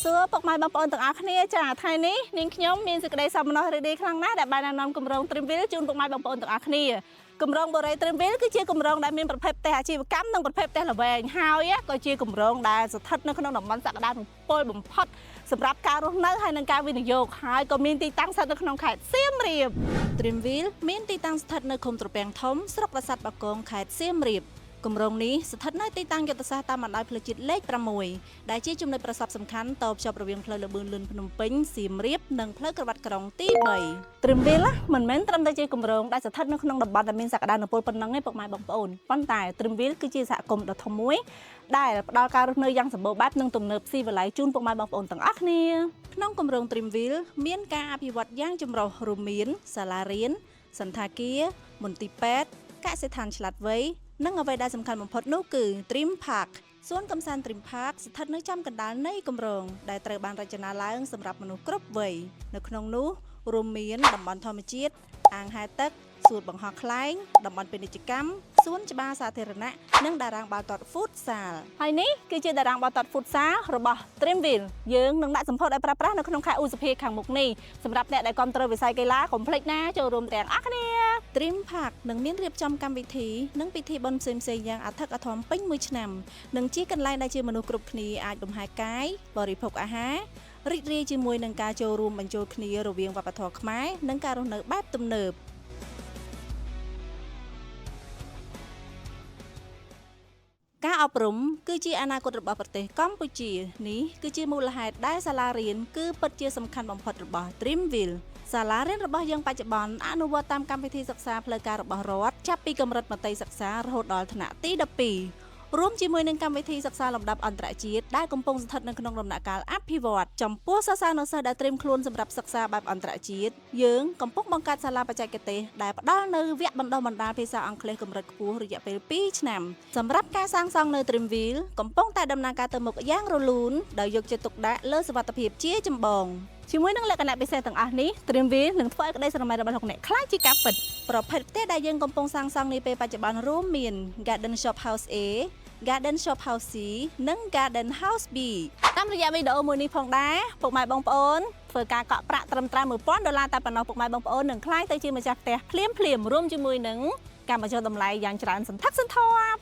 សួរពុកម៉ែបងប្អូនទាំងអស់គ្នាចាថ្ងៃនេះនាងខ្ញុំមានសេចក្តីសប្បុរសរីករាយខ្លាំងណាស់ដែលបាននាំគម្រោង Dreamville ជូនពុកម៉ែបងប្អូនទាំងអស់គ្នាគម្រោងបូរី Dreamville គឺជាគម្រោងដែលមានប្រភេទផ្ទះអាជីវកម្មនិងប្រភេទផ្ទះល្វែងហើយក៏ជាគម្រោងដែលស្ថិតនៅក្នុងតំបន់សក្តានុពលបំផុតសម្រាប់ការរស់នៅហើយនិងការវិនិយោគហើយក៏មានទីតាំងស្ថិតនៅក្នុងខេត្តសៀមរាប Dreamville មានទីតាំងស្ថិតនៅឃុំត្រពាំងធំស្រុកប្រាសាទបាគងខេត្តសៀមរាបគម្រោងនេះស្ថិតនៅទីតាំងយុទ្ធសាស្ត្រតាមបណ្ដោយផ្លូវជាតិលេខ6ដែលជាចំណុចប្រសព្វសំខាន់តភ្ជាប់រវាងផ្លូវលបឿនលឿនភ្នំពេញសៀមរាបនិងផ្លូវក្រវ៉ាត់ក្រុងទី3 Dreamville មិនមែនត្រឹមតែជាគម្រោងដែលស្ថិតនៅក្នុងតំបន់ដែលមានសក្តានុពលប៉ុណ្ណឹងទេពុកម៉ែបងប្អូនប៉ុន្តែ Dreamville គឺជាសហគមន៍ដ៏ធំមួយដែលផ្ដល់ការរស់នៅយ៉ាងសម្បូរបែបនិងទំនើបស៊ីវិល័យជូនពុកម៉ែបងប្អូនទាំងអស់គ្នាក្នុងគម្រោង Dreamville មានការអភិវឌ្ឍយ៉ាងចម្រុះរួមមានសាលារៀនសន្តាគារមន្ទីរពេទ្យកសិដ្ឋានឆ្លាតវៃនិងអ្វីដែលសំខាន់បំផុតនោះគឺ Dream Park សួនកំសាន្ត Dream Park ស្ថិតនៅចំកណ្ដាលនៃគម្រោងដែលត្រូវបានរចនាឡើងសម្រាប់មនុស្សគ្រប់វ័យនៅក្នុងនោះរួមមានតំបន់ធម្មជាតិអាងហែលទឹកសួនបង្ហោះខ្លែងតំបន់ពាណិជ្ជកម្មសួនច្បារសាធារណៈនិងតារាងបាល់ទាត់ Futsal ហើយនេះគឺជាតារាងបាល់ទាត់ Futsal របស់ Dreamville យើងនឹងដាក់សម្ពោធឲ្យប្រើប្រាស់នៅក្នុងខែឧសភាខាងមុខនេះសម្រាប់អ្នកដែលគាំទ្រវិស័យកីឡាកុំភ្លេចណាចូលរួមទាំងអស់គ្នា Dream Park នឹងមានរៀបចំកម្មវិធីនិងពិធីបុណ្យផ្សេងៗយ៉ាងអធិកអធមពេញមួយឆ្នាំនិងជាកន្លែងដែលជាមនុស្សគ្រប់គ្នាអាចលំហែកាយបរិភោគអាហាររីករាយជាមួយនឹងការចូលរួមបញ្ចូលគ្នារវាងវប្បធម៌ខ្មែរនិងការរស់នៅបែបទំនើបការអប់រំគឺជាអនាគតរបស់ប្រទេសកម្ពុជានេះគឺជាមូលហេតុដែលសាលារៀនគឺពិតជាសំខាន់បំផុតរបស់ Dreamville សាលារៀនរបស់យើងបច្ចុប្បន្នអនុវត្តតាមកម្មវិធីសិក្សាផ្លូវការរបស់រដ្ឋចាប់ពីកម្រិតមត្តេយ្យសិក្សារហូតដល់ថ្នាក់ទី12រួមជាមួយនឹងកម្មវិធីសិក្សាលំដាប់អន្តរជាតិដែលកំពុងស្ថិតនៅក្នុងដំណាក់កាលអភិវឌ្ឍចំពោះសិស្សានុសិស្សដែលត្រៀមខ្លួនសម្រាប់សិក្សាបែបអន្តរជាតិយើងកំពុងបង្កើតសាលាបច្ចេកទេសដែលផ្ដល់នូវវគ្គបណ្ដុះបណ្ដាលភាសាអង់គ្លេសកម្រិតខ្ពស់រយៈពេល2ឆ្នាំសម្រាប់ការសាងសង់នៅ Dreamville កំពុងតែដំណើរការទៅមុខយ៉ាងរលូនដោយយកចិត្តទុកដាក់លើសុវត្ថិភាពជាចម្បងជាមួយនឹងលក្ខណៈពិសេសទាំងអស់នេះ Dreamville នឹងធ្វើឲ្យក្តីស្រមៃរបស់លោកអ្នកខ្លាំងជាការពិតប្រភេទផ្ទះដែលយើងកំពុងសាងសង់នាពេលបច្ចុប្បន្នរួមមាន Garden Shop House A Garden Shop House C និង Garden House B តាមរយៈវីដេអូមួយនេះផងដែរពុកម៉ែបងប្អូនធ្វើការកក់ប្រាក់ត្រឹមត្រូវ$1000តែប៉ុណ្ណោះពុកម៉ែបងប្អូននឹងក្លាយទៅជាម្ចាស់ផ្ទះភ្លាមរួមជាមួយនឹងការបញ្ចុះតម្លៃយ៉ាងច្រើនសន្ធឹកសន្ធាប់